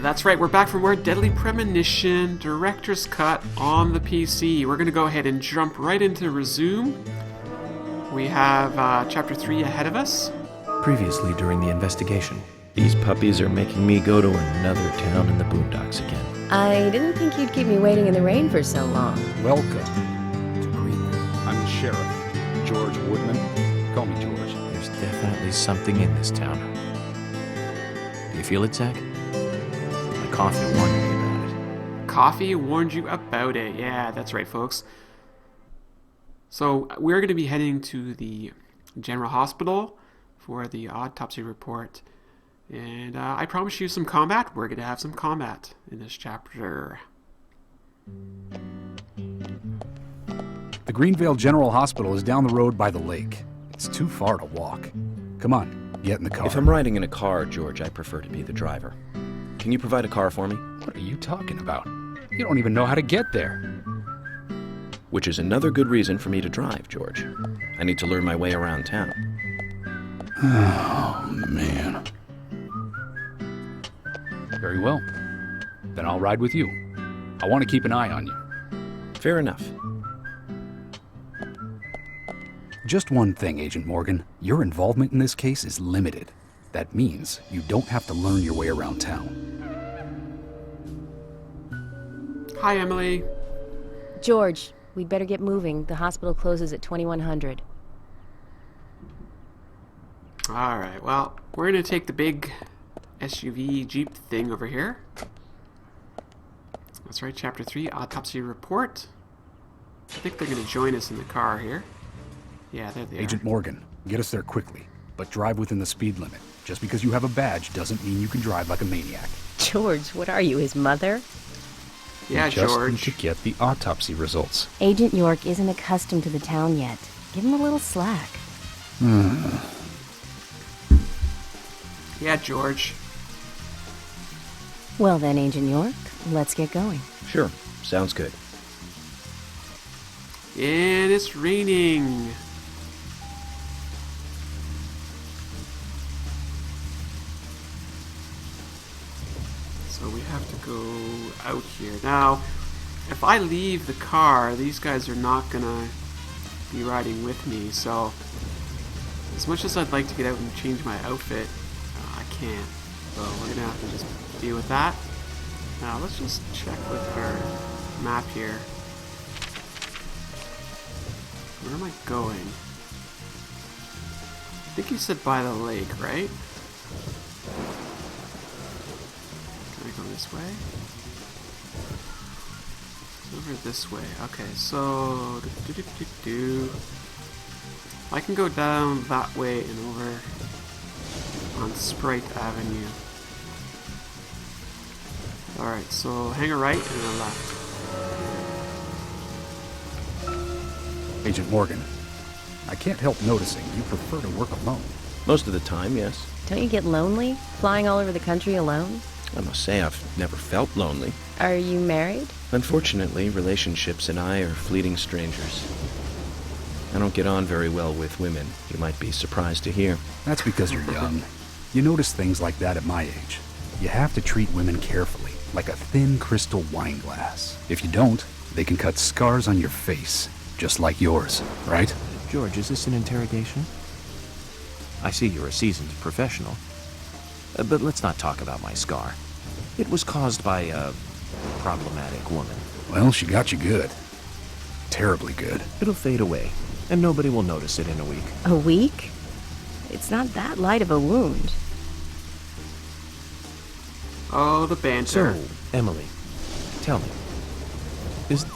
That's right, we're back for more Deadly Premonition, Director's Cut on the PC. We're going to go ahead and jump right into resume. We have Chapter 3 ahead of us. Previously during the investigation. These puppies are making me go to another town in the boondocks again. I didn't think you'd keep me waiting in the rain for so long. Welcome to Greenvale. I'm the sheriff, George Woodman. Call me George. There's definitely something in this town. Do you feel it, Zach? My coffee warned me about it. Coffee warned you about it. Yeah, that's right, folks. So we're going to be heading to the General Hospital for the autopsy report. And I promise you some combat. We're going to have some combat in this chapter. The Greenvale General Hospital is down the road by the lake. It's too far to walk. Come on, get in the car. If I'm riding in a car, George, I prefer to be the driver. Can you provide a car for me? What are you talking about? You don't even know how to get there. Which is another good reason for me to drive, George. I need to learn my way around town. Oh, man. Very well. Then I'll ride with you. I want to keep an eye on you. Fair enough. Just one thing, Agent Morgan. Your involvement in this case is limited. That means you don't have to learn your way around town. Hi, Emily. George, we'd better get moving. The hospital closes at 2100. All right, well, we're going to take the big SUV Jeep thing over here. That's right, Chapter 3, Autopsy Report. I think they're going to join us in the car here. Yeah, there they are. Agent Morgan, get us there quickly, but drive within the speed limit. Just because you have a badge doesn't mean you can drive like a maniac. George, what are you, his mother? Yeah, We just George. need to get the autopsy results. Agent York isn't accustomed to the town yet. Give him a little slack. Yeah, George. Well then, Agent York, let's get going. Sure, sounds good. And it's raining. So we have to go out here. Now, if I leave the car, these guys are not gonna be riding with me. So, as much as I'd like to get out and change my outfit, I can't. So we're gonna have to just deal with that. Now let's just check with our map here. Where am I going? I think you said by the lake, right? Can I go this way? It's over this way. Okay, so I can go down that way and over on Sprite Avenue. Alright, so hang a right and a left. Agent Morgan, I can't help noticing you prefer to work alone. Most of the time, yes. Don't you get lonely, flying all over the country alone? I must say I've never felt lonely. Are you married? Unfortunately, relationships and I are fleeting strangers. I don't get on very well with women, you might be surprised to hear. That's because you're young. You notice things like that at my age. You have to treat women carefully, like a thin crystal wine glass. If you don't, they can cut scars on your face, just like yours, right? George, is this an interrogation? I see you're a seasoned professional. But let's not talk about my scar. It was caused by a problematic woman. Well, she got you good. Terribly good. It'll fade away, and nobody will notice it in a week. A week? It's not that light of a wound. Oh, the banter. So, Emily, tell me, is...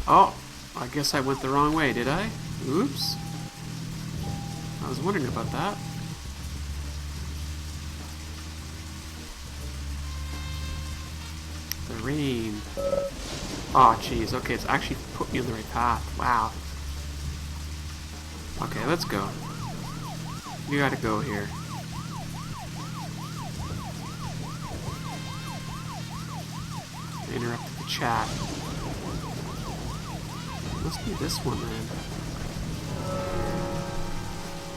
Oh, I guess I went the wrong way, did I? Oops. I was wondering about that. The rain. Oh, jeez. Okay, it's actually put me on the right path. Wow. Okay, let's go. We gotta go here. I interrupted the chat. Must be this one then.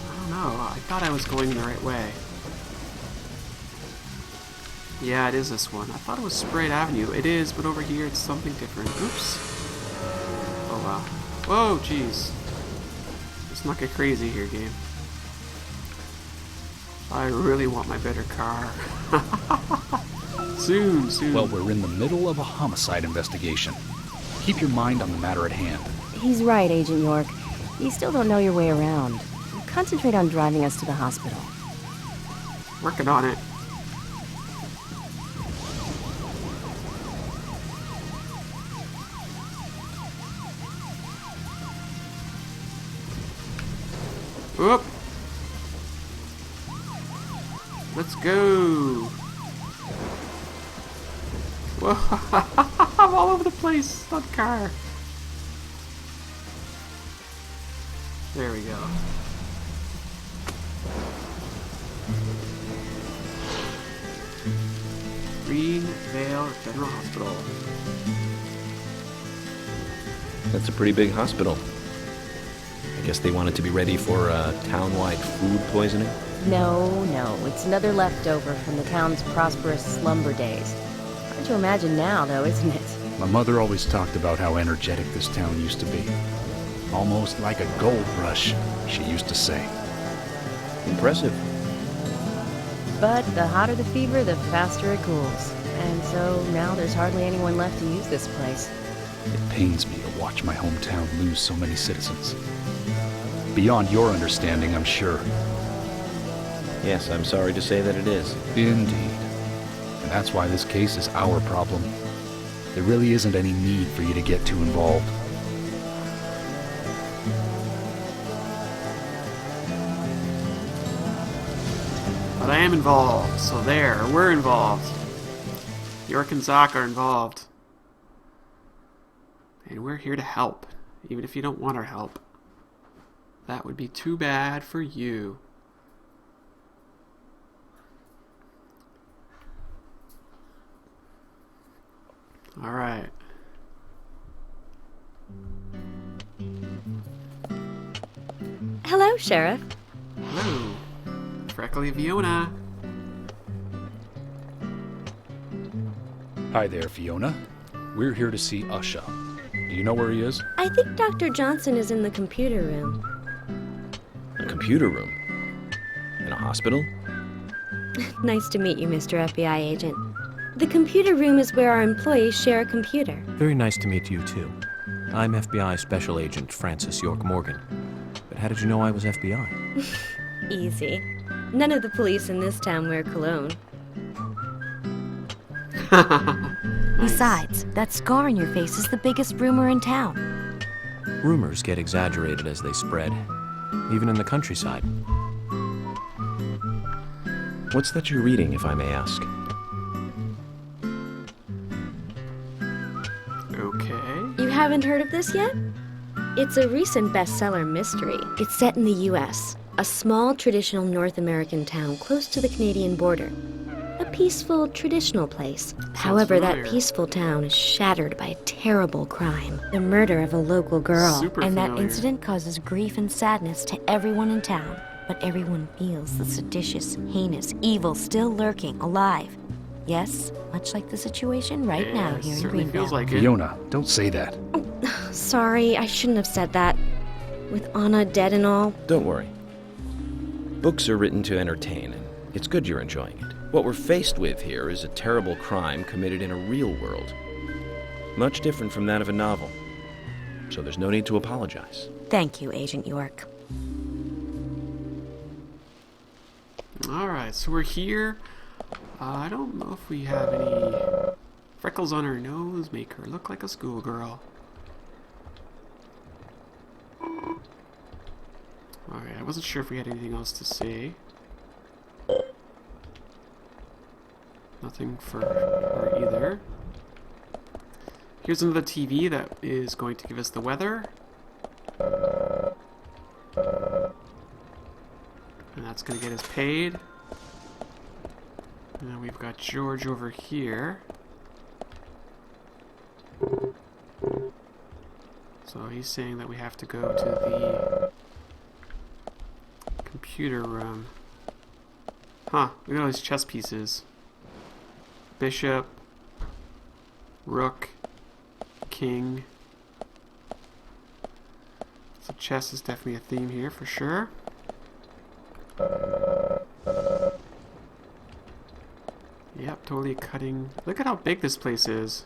I don't know. I thought I was going the right way. Yeah, it is this one. I thought it was Sprite Avenue. It is, but over here it's something different. Oops. Oh, wow. Whoa, jeez. Let's not get crazy here, game. I really want my better car. Soon, soon. Well, we're in the middle of a homicide investigation. Keep your mind on the matter at hand. He's right, Agent York. You still don't know your way around. Concentrate on driving us to the hospital. Working on it. Whoop. Let's go. Whoa. I'm all over the place. That car. There we go. Greenvale General Hospital. That's a pretty big hospital. I guess they wanted to be ready for town-wide food poisoning? No, it's another leftover from the town's prosperous slumber days. Hard to imagine now, though, isn't it? My mother always talked about how energetic this town used to be. Almost like a gold rush, she used to say. Impressive. But the hotter the fever, the faster it cools. And so now there's hardly anyone left to use this place. It pains me to watch my hometown lose so many citizens. Beyond your understanding, I'm sure. Yes, I'm sorry to say that it is. Indeed. And that's why this case is our problem. There really isn't any need for you to get too involved. But I am involved, so there, we're involved. York and Zach are involved. And we're here to help, even if you don't want our help. That would be too bad for you. Alright. Hello, Sheriff. Hello. Freckly Fiona. Hi there, Fiona. We're here to see Usha. Do you know where he is? I think Dr. Johnson is in the computer room. A computer room? In a hospital? Nice to meet you, Mr. FBI agent. The computer room is where our employees share a computer. Very nice to meet you, too. I'm FBI Special Agent Francis York Morgan. But how did you know I was FBI? Easy. None of the police in this town wear cologne. Besides, that scar on your face is the biggest rumor in town. Rumors get exaggerated as they spread, even in the countryside. What's that you're reading, if I may ask? Okay. You haven't heard of this yet? It's a recent bestseller mystery. It's set in the U.S., a small traditional North American town close to the Canadian border. A peaceful, traditional place. However, that familiar. peaceful town is shattered by a terrible crime. The murder of a local girl. Super And that familiar. incident causes grief and sadness to everyone in town. But everyone feels the seditious, heinous evil still lurking, alive. Yes, much like the situation right Yeah, now it here in certainly Greenvale. feels like it. Fiona, don't say that. Sorry, I shouldn't have said that. With Anna dead and all. Don't worry. Books are written to entertain, and it's good you're enjoying it. What we're faced with here is a terrible crime committed in a real world. Much different from that of a novel. So there's no need to apologize. Thank you, Agent York. Alright, so we're here. I don't know if we have any freckles on her nose, make her look like a schoolgirl. Alright, I wasn't sure if we had anything else to say. Nothing for her either. Here's another TV that is going to give us the weather. And that's going to get us paid. And then we've got George over here. So he's saying that we have to go to the computer room. Huh, look at all these chess pieces. bishop, rook, king. So chess is definitely a theme here for sure. Yep, totally cutting. Look at how big this place is.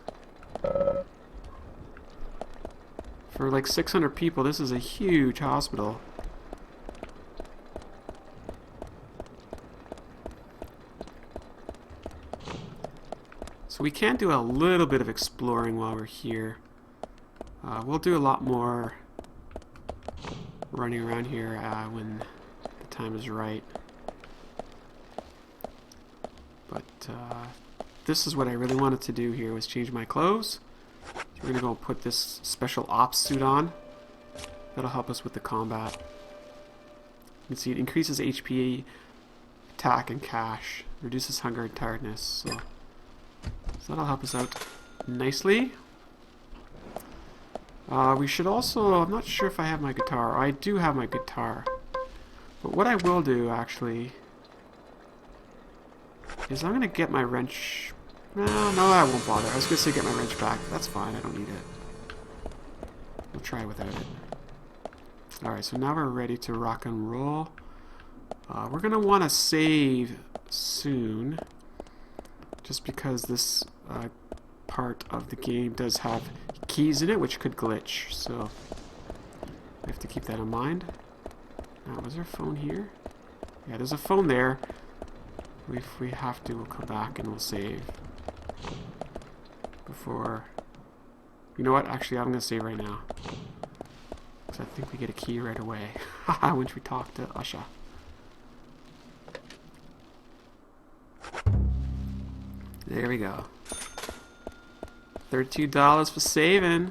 For like 600 people, this is a huge hospital. So we can do a little bit of exploring while we're here. We'll do a lot more running around here when the time is right. But this is what I really wanted to do here, was change my clothes. So we're gonna go put this special ops suit on. That'll help us with the combat. You can see it increases HP, attack, and cash. Reduces hunger and tiredness. So that'll help us out nicely. We should also, I'm not sure if I have my guitar. I do have my guitar. But what I will do, actually, is I'm going to get my wrench. No, I won't bother. I was going to say get my wrench back. That's fine. I don't need it. We'll try without it. Alright, so now we're ready to rock and roll. We're going to want to save soon, just because this part of the game does have keys in it which could glitch, so we have to keep that in mind. Now, was there a phone here? Yeah, there's a phone there. If we have to, we'll come back and we'll save before. You know what? Actually, I'm going to save right now, because I think we get a key right away once we talk to Usha. There we go. $32 for saving.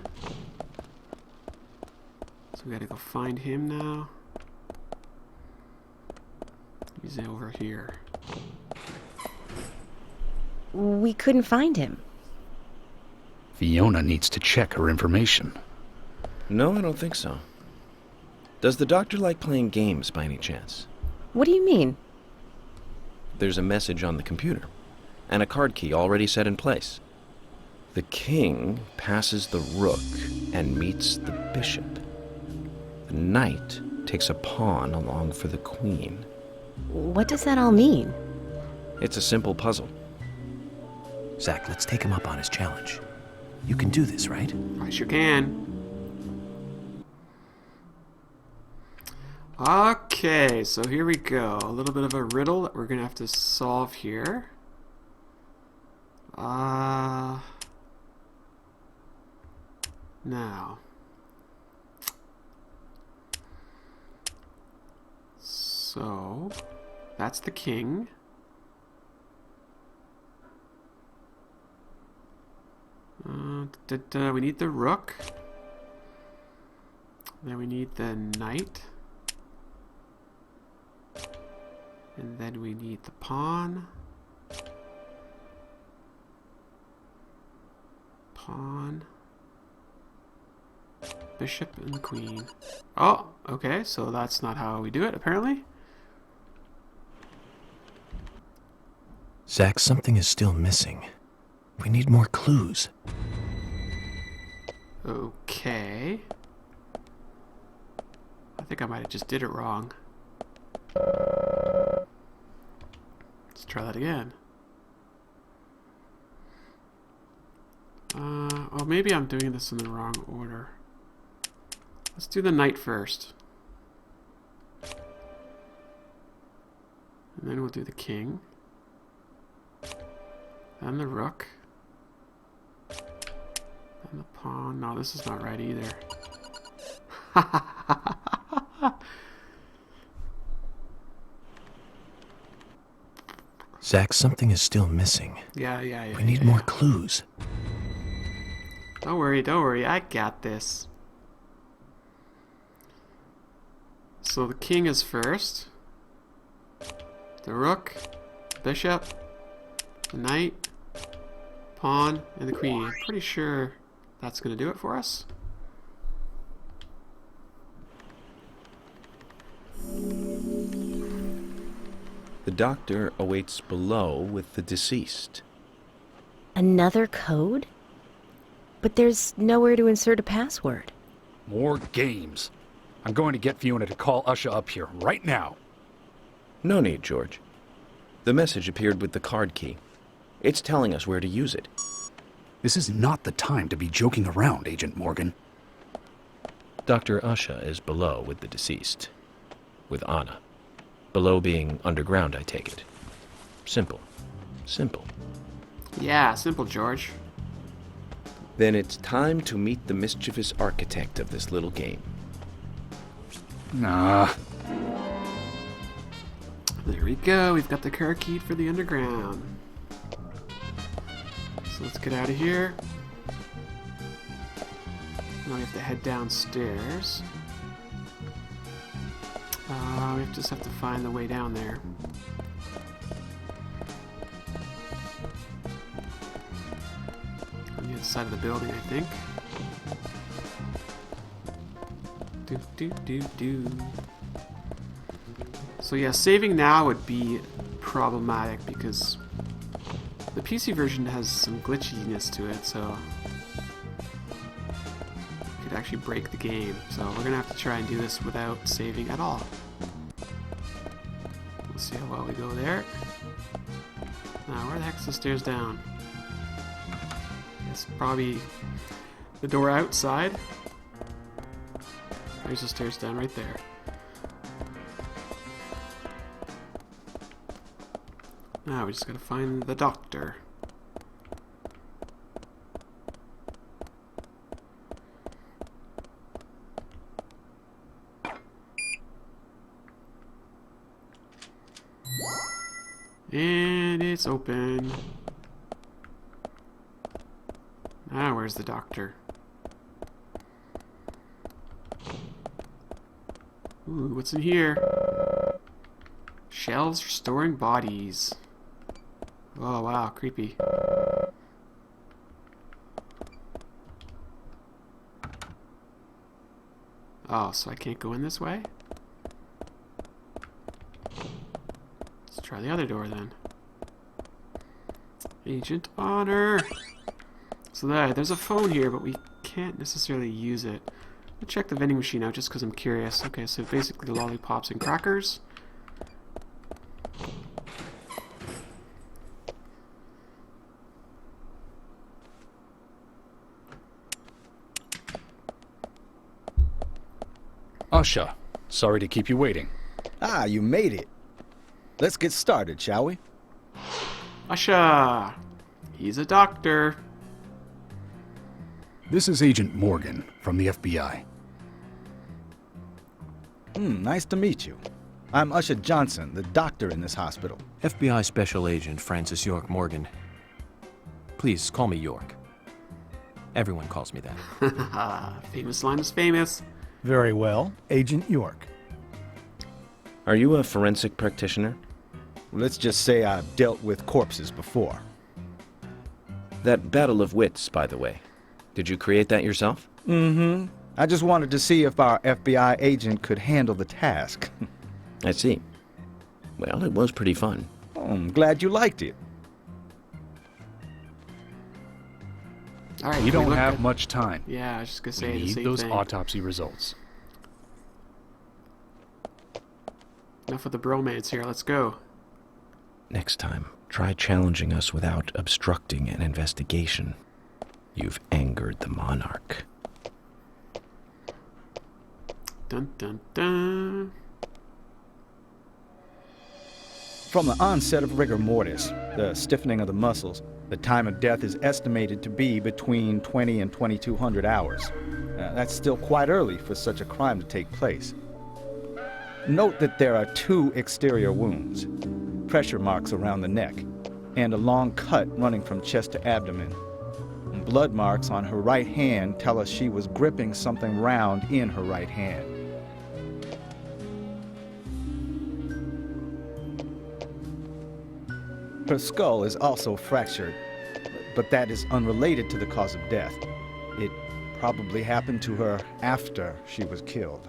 So we gotta go find him now. He's over here. We couldn't find him. Fiona needs to check her information. No, I don't think so. Does the doctor like playing games by any chance? What do you mean? There's a message on the computer, and a card key already set in place. The king passes the rook and meets the bishop. The knight takes a pawn along for the queen. What does that all mean? It's a simple puzzle. Zach, let's take him up on his challenge. You can do this, right? I sure can. Okay, so here we go. A little bit of a riddle that we're gonna have to solve here. Now, so that's the king. We need the rook. Then we need the knight. And then we need the pawn. Pawn. Bishop and the queen. Oh, okay, so that's not how we do it, apparently. Zach, something is still missing. We need more clues. Okay. I think I might have just did it wrong. Let's try that again. Oh, maybe I'm doing this in the wrong order. Let's do the knight first. And then we'll do the king. Then the rook. Then the pawn. No, this is not right either. Zach, something is still missing. Yeah. We need more clues. Don't worry. I got this. So the king is first. The rook, bishop, the knight, pawn, and the queen. I'm pretty sure that's going to do it for us. The doctor awaits below with the deceased. Another code? But there's nowhere to insert a password. More games. I'm going to get Fiona to call Usha up here right now. No need, George. The message appeared with the card key. It's telling us where to use it. This is not the time to be joking around, Agent Morgan. Dr. Usha is below with the deceased. With Anna. Below being underground, I take it. Simple. Simple. Yeah, simple, George. Then it's time to meet the mischievous architect of this little game. Nah. There we go. We've got the car key for the underground. So let's get out of here. Now we have to head downstairs. We just have to find the way down there. On the other side of the building, I think. Do. So yeah, saving now would be problematic because the PC version has some glitchiness to it, so it could actually break the game. So we're gonna have to try and do this without saving at all. Let's see how well we go there. Now, where the heck's the stairs down? It's probably the door outside. There's the stairs down right there. Now we just gotta find the doctor. And it's open. Now where's the doctor? Ooh, what's in here? Shelves for storing bodies. Oh wow, creepy. Oh, so I can't go in this way? Let's try the other door then. Agent Honor! So there's a phone here, but we can't necessarily use it. I'll check the vending machine out just because I'm curious. Okay, so basically lollipops and crackers. Usha, sorry to keep you waiting. Ah, you made it. Let's get started, shall we? Usha! He's a doctor. This is Agent Morgan from the FBI. Nice to meet you. I'm Usha Johnson, the doctor in this hospital. FBI Special Agent Francis York Morgan. Please call me York. Everyone calls me that. Famous line is famous. Very well, Agent York. Are you a forensic practitioner? Let's just say I've dealt with corpses before. That battle of wits, by the way. Did you create that yourself? Mm-hmm. I just wanted to see if our FBI agent could handle the task. I see. Well, it was pretty fun. Oh, I'm glad you liked it. All right, We can don't look have at- much time. Yeah, I was just gonna We say the need same those thing. autopsy results. Enough of the bromance here. Let's go. Next time, try challenging us without obstructing an investigation. You've angered the monarch. Dun dun dun. From the onset of rigor mortis, the stiffening of the muscles, the time of death is estimated to be between 20 and 2200 hours. That's still quite early for such a crime to take place. Note that there are 2 exterior wounds, pressure marks around the neck, and a long cut running from chest to abdomen. Blood marks on her right hand tell us she was gripping something round in her right hand. Her skull is also fractured, but that is unrelated to the cause of death. It probably happened to her after she was killed.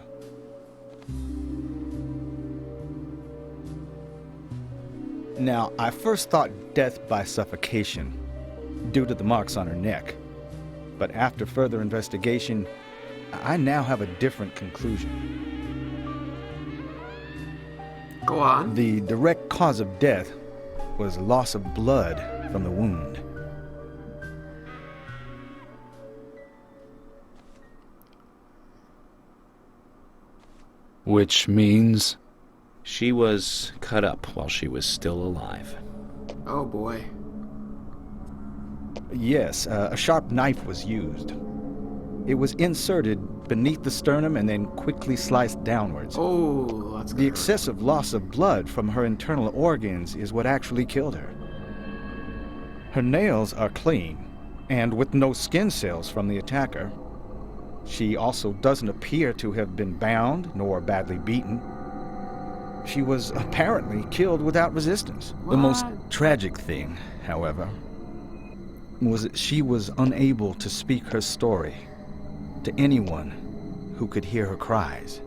Now, I first thought death by suffocation, due to the marks on her neck. But after further investigation, I now have a different conclusion. Go on. The direct cause of death was loss of blood from the wound. Which means? She was cut up while she was still alive. Oh boy. Yes, a sharp knife was used. It was inserted beneath the sternum and then quickly sliced downwards. Oh, that's The excessive loss of blood from her internal organs is what actually killed her. Her nails are clean, and with no skin cells from the attacker. She also doesn't appear to have been bound nor badly beaten. She was apparently killed without resistance. What? The most tragic thing, however, was that she was unable to speak her story to anyone who could hear her cries.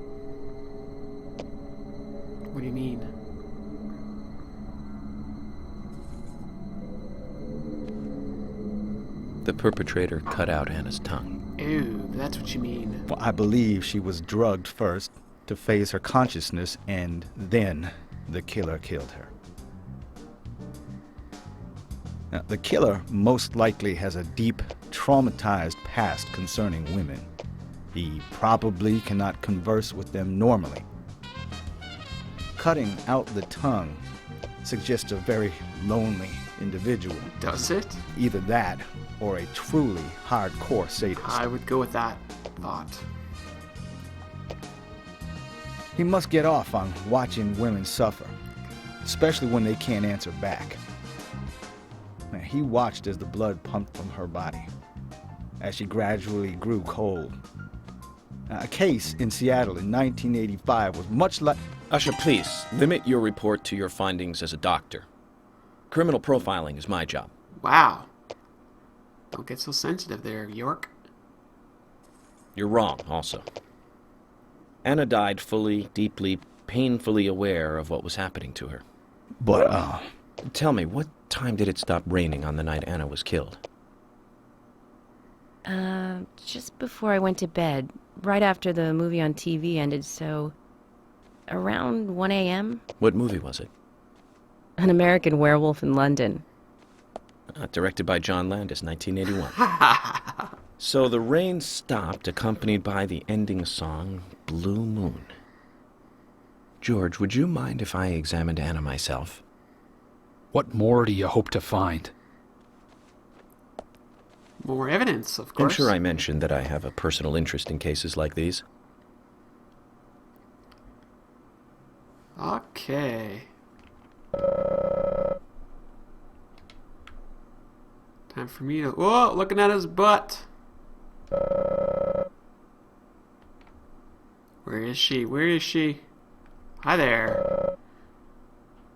What do you mean? The perpetrator cut out Anna's tongue. Ew, that's what you mean. Well, I believe she was drugged first to phase her consciousness, and then the killer killed her. Now, the killer most likely has a deep, traumatized past concerning women. He probably cannot converse with them normally. Cutting out the tongue suggests a very lonely individual. Does it? Either that, or a truly hardcore sadist. I would go with that thought. He must get off on watching women suffer, especially when they can't answer back. Now, he watched as the blood pumped from her body, as she gradually grew cold. A case in Seattle in 1985 was much like... Usher, please, limit your report to your findings as a doctor. Criminal profiling is my job. Wow. Don't get so sensitive there, York. You're wrong, also. Anna died fully, deeply, painfully aware of what was happening to her. But, Tell me, what time did it stop raining on the night Anna was killed? Just before I went to bed, right after the movie on TV ended, so around 1 a.m. What movie was it? An American Werewolf in London. Directed by John Landis, 1981. So the rain stopped, accompanied by the ending song, Blue Moon. George, would you mind if I examined Anna myself? What more do you hope to find? More evidence, of I'm course. sure I mentioned that I have a personal interest in cases like these. Okay. Time for me to... Whoa, looking at his butt. Where is she? Where is she? Hi there.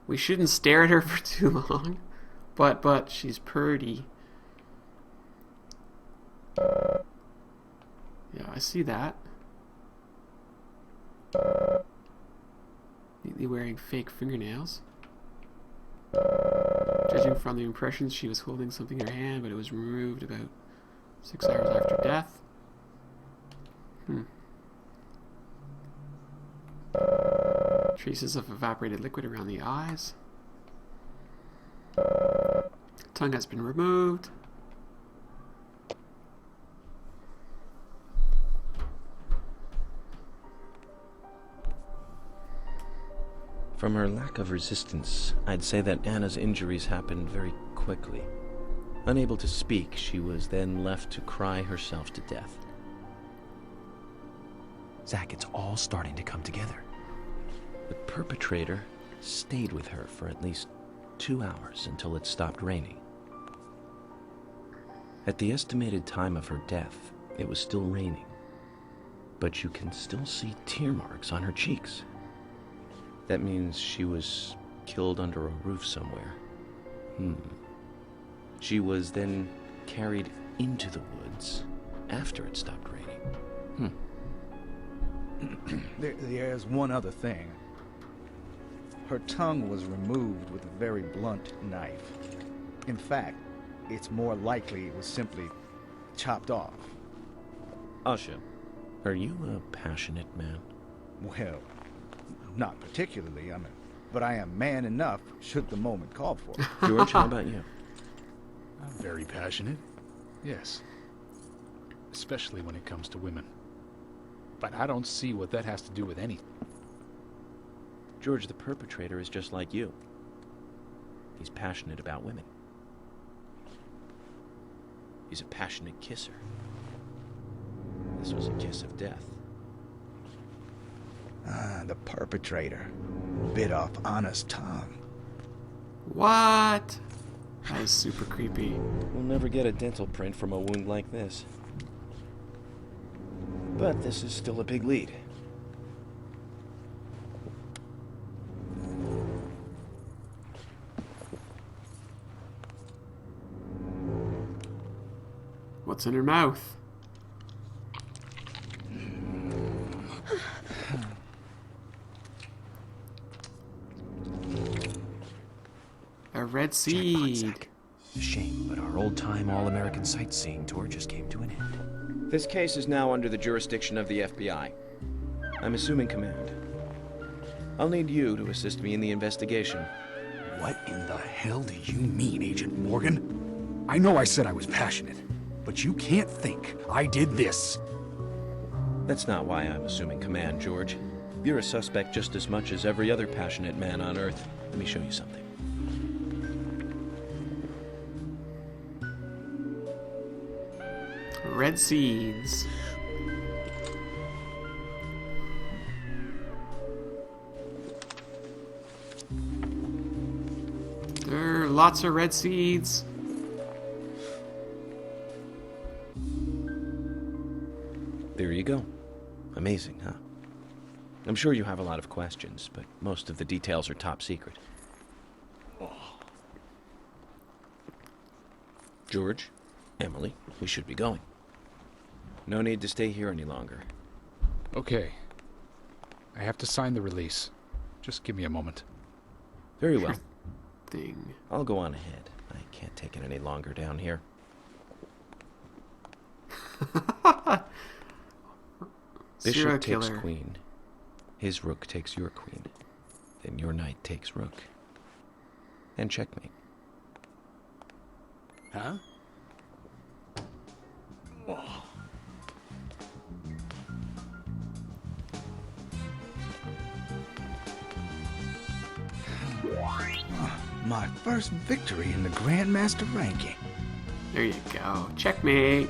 We shouldn't stare at her for too long. But, she's pretty. Yeah, I see that. Neatly wearing fake fingernails. Judging from the impressions, she was holding something in her hand, but it was removed about 6 hours after death. Traces of evaporated liquid around the eyes. Tongue has been removed. From her lack of resistance, I'd say that Anna's injuries happened very quickly. Unable to speak, she was then left to cry herself to death. Zach, it's all starting to come together. The perpetrator stayed with her for at least 2 hours until it stopped raining. At the estimated time of her death, it was still raining, but you can still see tear marks on her cheeks. That means she was killed under a roof somewhere. She was then carried into the woods after it stopped raining. There's one other thing. Her tongue was removed with a very blunt knife. In fact, it's more likely it was simply chopped off. Asha, are you a passionate man? Well, not particularly, but I am man enough should the moment call for it. George, how about you? I'm very passionate. Yes. Especially when it comes to women. But I don't see what that has to do with anything. George, the perpetrator is just like you. He's passionate about women. He's a passionate kisser. This was a kiss of death. The perpetrator bit off Anna's tongue. What? That is super creepy. We'll never get a dental print from a wound like this. But this is still a big lead. What's in her mouth? A red seed. A shame, but our old-time all-American sightseeing tour just came to an end. This case is now under the jurisdiction of the FBI. I'm assuming command. I'll need you to assist me in the investigation. What in the hell do you mean, Agent Morgan? I know I said I was passionate, but you can't think I did this. That's not why I'm assuming command, George. You're a suspect just as much as every other passionate man on Earth. Let me show you something. Red seeds. There are lots of red seeds. There you go. Amazing, huh? I'm sure you have a lot of questions, but most of the details are top secret. George, Emily, we should be going. No need to stay here any longer. Okay. I have to sign the release. Just give me a moment. Very well. Thing. I'll go on ahead. I can't take it any longer down here. Serial Bishop takes killer. queen. His rook takes your queen. Then your knight takes rook. And checkmate. Huh? My first victory in the Grandmaster ranking. There you go. Checkmate.